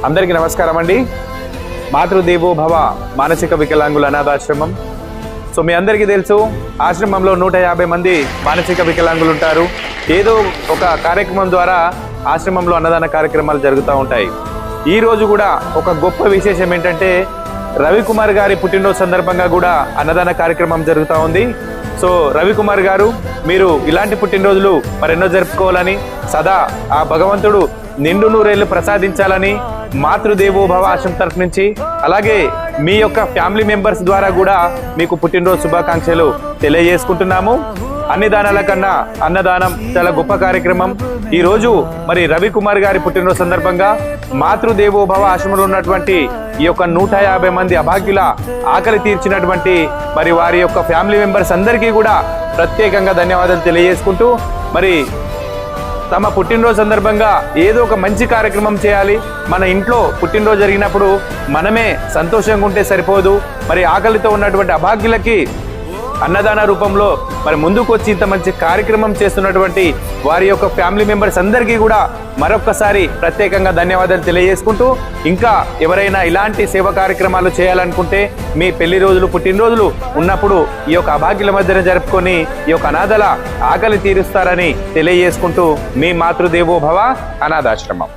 అందరికీ నమస్కారం అండి. మాతృదేవో భవ మానసిక వికలాంగుల అనాథాశ్రమం. సో మీ అందరికీ తెలుసు, ఆశ్రమంలో 150 మంది మానసిక వికలాంగులు ఉంటారు. ఏదో ఒక కార్యక్రమం ద్వారా ఆశ్రమంలో అన్నదాన కార్యక్రమాలు జరుగుతూ ఉంటాయి. ఈ రోజు కూడా ఒక గొప్ప విశేషం ఏంటంటే, రవికుమార్ గారి పుట్టినరోజు సందర్భంగా కూడా అన్నదాన కార్యక్రమం జరుగుతూ ఉంది. సో రవికుమార్ గారు, మీరు ఇలాంటి పుట్టినరోజులు మరెన్నో జరుపుకోవాలని, సదా ఆ భగవంతుడు నిండు నూరేళ్లు ప్రసాదించాలని మాతృదేవో భవ ఆశ్రమం తరఫు నుంచి, అలాగే మీ యొక్క ఫ్యామిలీ మెంబర్స్ ద్వారా కూడా మీకు పుట్టినరోజు శుభాకాంక్షలు తెలియజేసుకుంటున్నాము. అన్ని దానాల కన్నా అన్నదానం చాలా గొప్ప కార్యక్రమం. ఈ రోజు మరి రవికుమార్ గారి పుట్టినరోజు సందర్భంగా మాతృదేవో భవ ఆశ్రమంలో ఉన్నటువంటి ఈ యొక్క 150 మంది అభాగ్యుల ఆకలి తీర్చినటువంటి మరి వారి యొక్క ఫ్యామిలీ మెంబర్స్ అందరికీ కూడా ప్రత్యేకంగా ధన్యవాదాలు తెలియజేసుకుంటూ, మరి తమ పుట్టినరోజు సందర్భంగా ఏదో ఒక మంచి కార్యక్రమం చేయాలి. మన ఇంట్లో పుట్టినరోజు జరిగినప్పుడు మనమే సంతోషంగా ఉంటే సరిపోదు. మరి ఆకలితో ఉన్నటువంటి అభాగ్యులకి అన్నదాన రూపంలో మరి ముందుకు వచ్చి ఇంత మంచి కార్యక్రమం చేస్తున్నటువంటి వారి యొక్క ఫ్యామిలీ మెంబర్స్ అందరికీ కూడా మరొక్కసారి ప్రత్యేకంగా ధన్యవాదాలు తెలియజేసుకుంటూ, ఇంకా ఎవరైనా ఇలాంటి సేవ కార్యక్రమాలు చేయాలనుకుంటే, మీ పెళ్లి రోజులు పుట్టినరోజులు ఉన్నప్పుడు ఈ యొక్క అభాగ్యుల మధ్యన జరుపుకొని ఈ యొక్క అనాథల ఆకలి తీరుస్తారని తెలియజేసుకుంటూ, మీ మాతృదేవో భవ అనాథాశ్రమం.